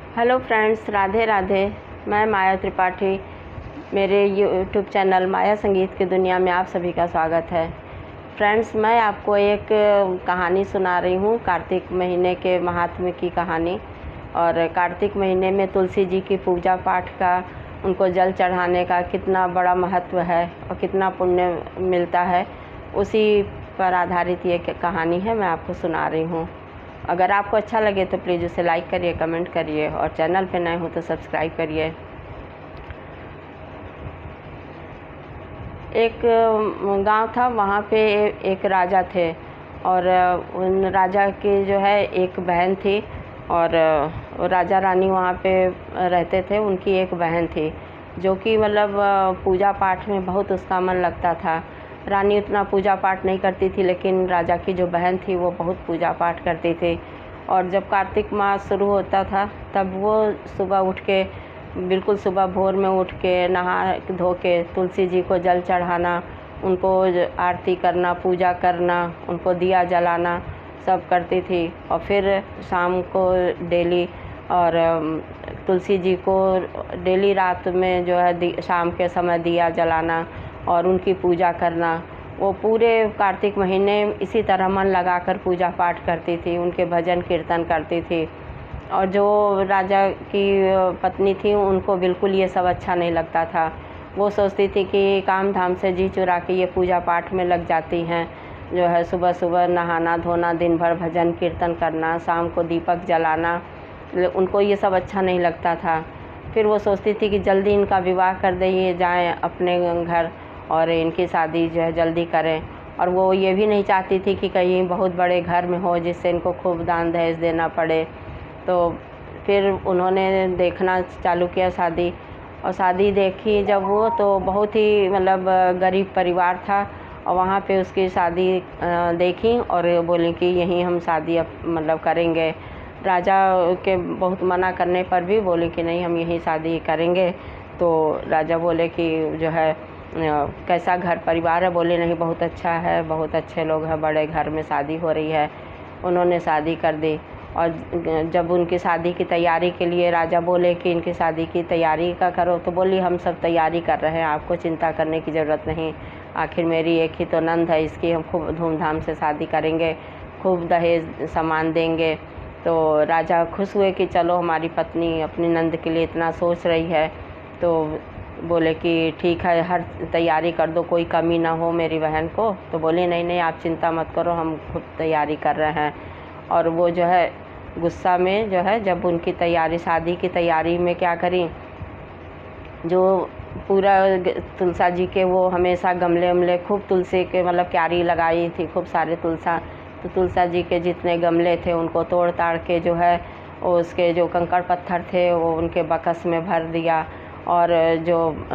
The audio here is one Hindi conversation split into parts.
Hello friends, Radhe Radhe. मैं माया त्रिपाठी। मेरे यूट्यूब चैनल माया संगीत की दुनिया में आप सभी का स्वागत है। फ्रेंड्स, मैं आपको एक कहानी सुना रही हूँ, कार्तिक महीने के महात्म्य की कहानी। और कार्तिक महीने में तुलसी जी की पूजा पाठ का, उनको जल चढ़ाने का कितना बड़ा महत्व है और कितना पुण्य मिलता है, उसी पर आधारित ये कहानी है। मैं आपको सुना रही हूँ। अगर आपको अच्छा लगे तो प्लीज़ उसे लाइक करिए, कमेंट करिए और चैनल पे नए हो तो सब्सक्राइब करिए। एक गांव था, वहाँ पे एक राजा थे और उन राजा की जो है एक बहन थी और राजा रानी वहाँ पे रहते थे। उनकी एक बहन थी जो कि मतलब पूजा पाठ में बहुत उसका मन लगता था। रानी उतना पूजा पाठ नहीं करती थी, लेकिन राजा की जो बहन थी वो बहुत पूजा पाठ करती थी। और जब कार्तिक मास शुरू होता था तब वो सुबह उठ के, बिल्कुल सुबह भोर में उठ के नहा धो के तुलसी जी को जल चढ़ाना, उनको आरती करना, पूजा करना, उनको दिया जलाना सब करती थी। और फिर शाम को डेली और तुलसी जी को डेली रात में जो है शाम के समय दिया जलाना और उनकी पूजा करना। वो पूरे कार्तिक महीने इसी तरह मन लगाकर पूजा पाठ करती थी, उनके भजन कीर्तन करती थी। और जो राजा की पत्नी थी उनको बिल्कुल ये सब अच्छा नहीं लगता था। वो सोचती थी कि काम धाम से जी चुरा के ये पूजा पाठ में लग जाती हैं, जो है सुबह सुबह नहाना धोना, दिन भर भजन कीर्तन करना, शाम को दीपक जलाना, उनको ये सब अच्छा नहीं लगता था। फिर वो सोचती थी कि जल्दी इनका विवाह कर दे, ये जाएँ अपने घर और इनकी शादी जो है जल्दी करें। और वो ये भी नहीं चाहती थी कि कहीं बहुत बड़े घर में हो जिससे इनको खूब दान दहेज देना पड़े। तो फिर उन्होंने देखना चालू किया शादी, और शादी देखी जब वो तो बहुत ही मतलब गरीब परिवार था। और वहाँ पे उसकी शादी देखी और बोली कि यहीं हम शादी अब मतलब करेंगे। राजा के बहुत मना करने पर भी बोली कि नहीं, हम यहीं शादी करेंगे। तो राजा बोले कि जो है कैसा घर परिवार है? बोले नहीं, बहुत अच्छा है, बहुत अच्छे लोग हैं, बड़े घर में शादी हो रही है। उन्होंने शादी कर दी। और जब उनकी शादी की तैयारी के लिए राजा बोले कि इनकी शादी की तैयारी का करो, तो बोली हम सब तैयारी कर रहे हैं, आपको चिंता करने की ज़रूरत नहीं। आखिर मेरी एक ही तो नंद है, इसकी हम खूब धूमधाम से शादी करेंगे, खूब दहेज सामान देंगे। तो राजा खुश हुए कि चलो हमारी पत्नी अपनी नंद के लिए इतना सोच रही है। तो बोले कि ठीक है, हर तैयारी कर दो, कोई कमी ना हो मेरी बहन को। तो बोली नहीं नहीं, आप चिंता मत करो, हम खुद तैयारी कर रहे हैं। और वो जो है गुस्सा में जो है जब उनकी तैयारी, शादी की तैयारी में क्या करी, जो पूरा तुलसा जी के वो हमेशा गमले वमले खूब तुलसी के मतलब क्यारी लगाई थी, खूब सारे तुलसा। तो तुलसा जी के जितने गमले थे उनको तोड़ ताड़ के जो है उसके जो कंकड़ पत्थर थे वो उनके बकस में भर दिया। और जो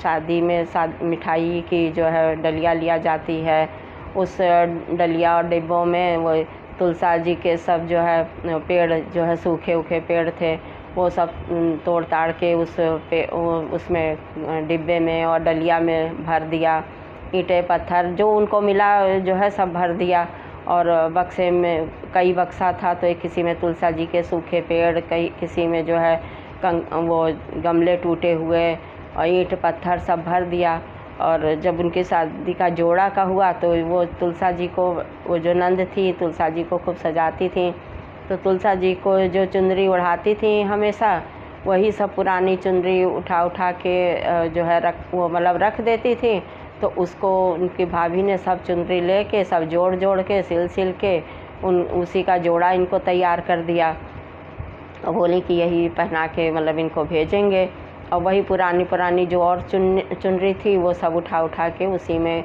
शादी में मिठाई की जो है डलिया लिया जाती है, उस डलिया और डिब्बों में वो तुलसा जी के सब जो है पेड़ जो है सूखे उखे पेड़ थे वो सब तोड़ ताड़ के उसमें डिब्बे में और डलिया में भर दिया। ईंटें पत्थर जो उनको मिला जो है सब भर दिया। और बक्से में कई बक्सा था, तो एक किसी में तुलसा जी के सूखे पेड़, कई किसी में जो है वो गमले टूटे हुए और ईंट पत्थर सब भर दिया। और जब उनकी शादी का जोड़ा का हुआ तो वो तुलसा जी को, वो जो नंद थी तुलसा जी को खूब सजाती थी। तो तुलसा जी को जो चुनरी ओढ़ाती थी हमेशा, वही सब पुरानी चुनरी उठा उठा के जो है वो मतलब रख देती थी। तो उसको उनकी भाभी ने सब चुनरी लेके सब जोड़ जोड़ के सिल सिल के उसी का जोड़ा इनको तैयार कर दिया। और बोली कि यही पहना के मतलब इनको भेजेंगे। और वही पुरानी पुरानी जो और चुनरी थी वो सब उठा उठा के उसी में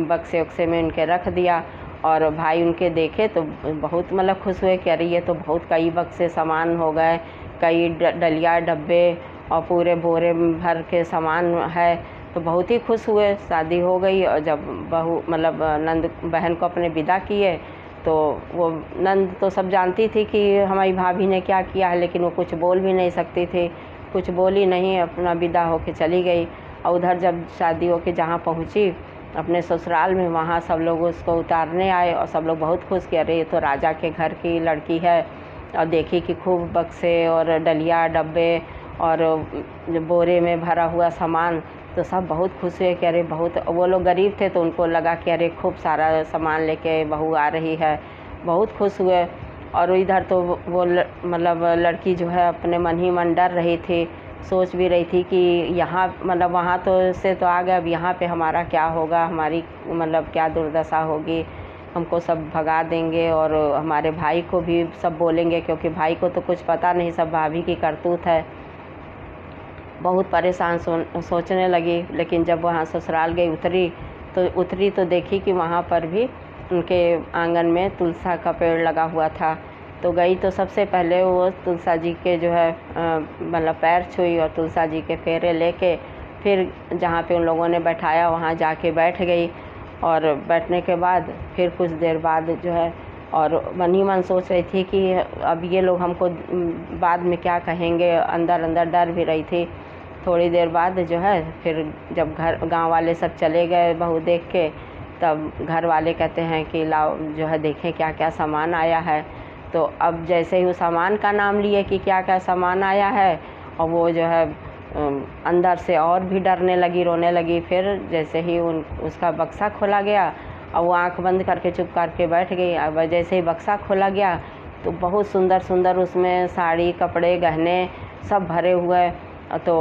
बक्से उक्से में उनके रख दिया। और भाई उनके देखे तो बहुत मतलब खुश हुए कि अरे ये तो बहुत कई बक्से सामान हो गए, कई डलिया डब्बे और पूरे बोरे भर के सामान है। तो बहुत ही खुश हुए। शादी हो गई और जब बहू मतलब नंद बहन को अपने विदा किए, तो वो नंद तो सब जानती थी कि हमारी भाभी ने क्या किया है, लेकिन वो कुछ बोल भी नहीं सकती थी, कुछ बोली नहीं, अपना विदा होके चली गई। और उधर जब शादी होके जहाँ पहुँची अपने ससुराल में, वहाँ सब लोग उसको उतारने आए और सब लोग बहुत खुश कि अरे ये तो राजा के घर की लड़की है और देखी कि खूब बक्से और डलिया डब्बे और बोरे में भरा हुआ सामान। तो सब बहुत खुश हुए कि अरे बहुत, वो लोग गरीब थे तो उनको लगा कि अरे खूब सारा सामान लेके बहू आ रही है, बहुत खुश हुए। और इधर तो वो मतलब लड़की जो है अपने मन ही मन डर रही थी, सोच भी रही थी कि यहाँ मतलब वहाँ तो से तो आ गए, अब यहाँ पे हमारा क्या होगा, हमारी मतलब क्या दुर्दशा होगी, हमको सब भगा देंगे और हमारे भाई को भी सब बोलेंगे, क्योंकि भाई को तो कुछ पता नहीं, सब भाभी की करतूत है। बहुत परेशान सोचने लगी। लेकिन जब वहाँ ससुराल गई उतरी तो देखी कि वहाँ पर भी उनके आंगन में तुलसा का पेड़ लगा हुआ था। तो गई तो सबसे पहले वो तुलसा जी के जो है मतलब पैर छुई और तुलसा जी के फेरे लेके फिर जहाँ पे उन लोगों ने बैठाया वहाँ जाके बैठ गई। और बैठने के बाद फिर कुछ देर बाद जो है, और मन ही मन सोच रही थी कि अब ये लोग हमको बाद में क्या कहेंगे, अंदर अंदर डर भी रही थी। थोड़ी देर बाद जो है फिर जब गांव वाले सब चले गए बहू देख के, तब घर वाले कहते हैं कि लाओ जो है देखें क्या क्या सामान आया है। तो अब जैसे ही उस सामान का नाम लिए कि क्या क्या सामान आया है, और वो जो है अंदर से और भी डरने लगी, रोने लगी। फिर जैसे ही उसका बक्सा खोला गया, और वो आंख बंद करके चुप करके बैठ गई। अब जैसे ही बक्सा खोला गया तो बहुत सुंदर सुंदर उसमें साड़ी कपड़े गहने सब भरे हुए। तो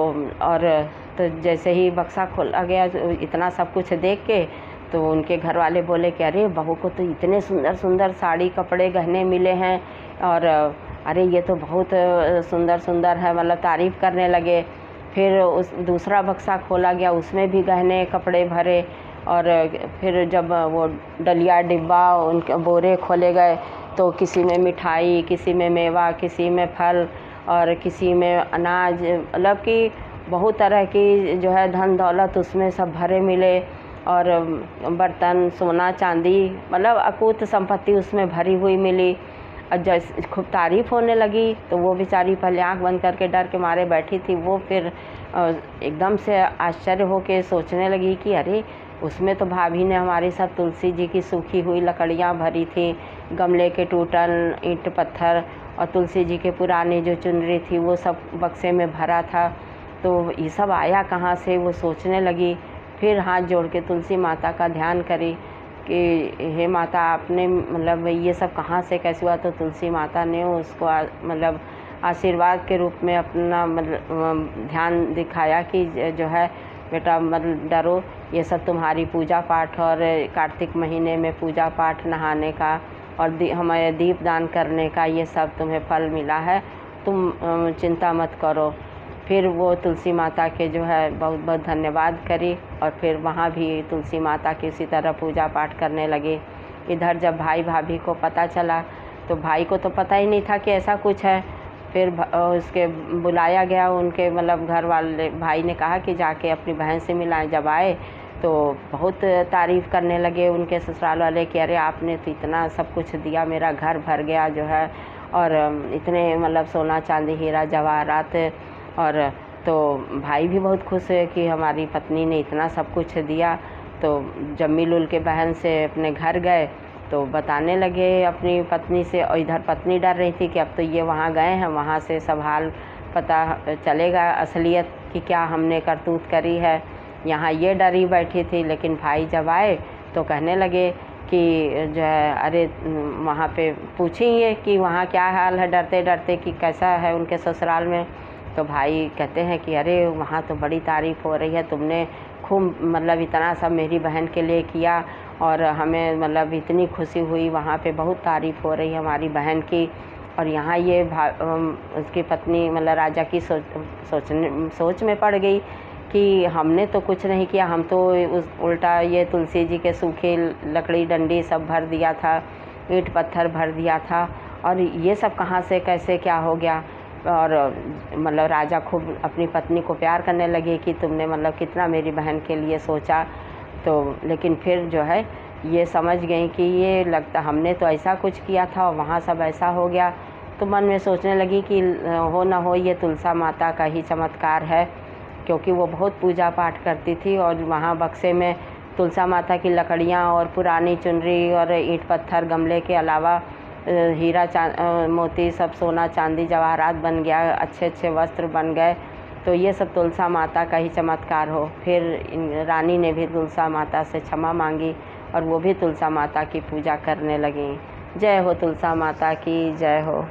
जैसे ही बक्सा खोला गया तो इतना सब कुछ देख के तो उनके घर वाले बोले कि अरे बहू को तो इतने सुंदर सुंदर साड़ी कपड़े गहने मिले हैं, और अरे ये तो बहुत सुंदर सुंदर है, मतलब तारीफ़ करने लगे। फिर उस दूसरा बक्सा खोला गया, उसमें भी गहने कपड़े भरे। और फिर जब वो डलिया डिब्बा उनके बोरे खोले गए तो किसी में मिठाई, किसी में मेवा, किसी में फल और किसी में अनाज, मतलब कि बहुत तरह की जो है धन दौलत उसमें सब भरे मिले। और बर्तन सोना चांदी, मतलब अकूत संपत्ति उसमें भरी हुई मिली। और जैसे खूब तारीफ़ होने लगी तो वो बेचारी पहले आंख बंद करके डर के मारे बैठी थी, वो फिर एकदम से आश्चर्य होके सोचने लगी कि अरे उसमें तो भाभी ने हमारी सब तुलसी जी की सूखी हुई लकड़ियाँ भरी थी, गमले के टूटन ईंट पत्थर और तुलसी जी के पुरानी जो चुनरी थी वो सब बक्से में भरा था। तो ये सब आया कहाँ से, वो सोचने लगी। फिर हाथ जोड़ के तुलसी माता का ध्यान करी कि हे माता आपने मतलब ये सब कहाँ से कैसे हुआ। तो तुलसी माता ने उसको मतलब आशीर्वाद के रूप में अपना मतलब ध्यान दिखाया कि जो है बेटा मतलब डरो, ये सब तुम्हारी पूजा पाठ और कार्तिक महीने में पूजा पाठ नहाने का और हमारे दीप दान करने का ये सब तुम्हें फल मिला है, तुम चिंता मत करो। फिर वो तुलसी माता के जो है बहुत बहुत धन्यवाद करी और फिर वहाँ भी तुलसी माता की इसी तरह पूजा पाठ करने लगे। इधर जब भाई भाभी को पता चला तो भाई को तो पता ही नहीं था कि ऐसा कुछ है। फिर उसके बुलाया गया, उनके मतलब घर वाले भाई ने कहा कि जाके अपनी बहन से मिलाएं। जब आए तो बहुत तारीफ़ करने लगे उनके ससुराल वाले कि अरे आपने तो इतना सब कुछ दिया, मेरा घर भर गया जो है, और इतने मतलब सोना चांदी हीरा जवाहरात। और तो भाई भी बहुत खुश है कि हमारी पत्नी ने इतना सब कुछ दिया। तो जब मिल के बहन से अपने घर गए तो बताने लगे अपनी पत्नी से, और इधर पत्नी डर रही थी कि अब तो ये वहाँ गए हैं, वहाँ से सब हाल पता चलेगा असलियत कि क्या हमने करतूत करी है। यहाँ ये डरी बैठी थी। लेकिन भाई जब आए तो कहने लगे कि जो है अरे वहाँ पे पूछेंगे कि वहाँ क्या हाल है, डरते डरते कि कैसा है उनके ससुराल में। तो भाई कहते हैं कि अरे वहाँ तो बड़ी तारीफ़ हो रही है, तुमने खूब मतलब इतना सब मेरी बहन के लिए किया और हमें मतलब इतनी खुशी हुई, वहाँ पे बहुत तारीफ़ हो रही है हमारी बहन की। और यहाँ ये उसकी पत्नी मतलब राजा की सोच में पड़ गई कि हमने तो कुछ नहीं किया, हम तो उल्टा ये तुलसी जी के सूखे लकड़ी डंडी सब भर दिया था, ईंट पत्थर भर दिया था, और ये सब कहाँ से कैसे क्या हो गया। और मतलब राजा खूब अपनी पत्नी को प्यार करने लगे कि तुमने मतलब कितना मेरी बहन के लिए सोचा। तो लेकिन फिर जो है ये समझ गई कि ये लगता हमने तो ऐसा कुछ किया था और वहाँ सब ऐसा हो गया। तो मन में सोचने लगी कि हो ना हो ये तुलसा माता का ही चमत्कार है, क्योंकि वो बहुत पूजा पाठ करती थी। और वहाँ बक्से में तुलसा माता की लकड़ियाँ और पुरानी चुनरी और ईंट पत्थर गमले के अलावा हीरा मोती सब सोना चांदी जवाहरात बन गया, अच्छे अच्छे वस्त्र बन गए, तो ये सब तुलसा माता का ही चमत्कार हो। फिर रानी ने भी तुलसा माता से क्षमा मांगी और वो भी तुलसा माता की पूजा करने लगी। जय हो तुलसा माता की, जय हो।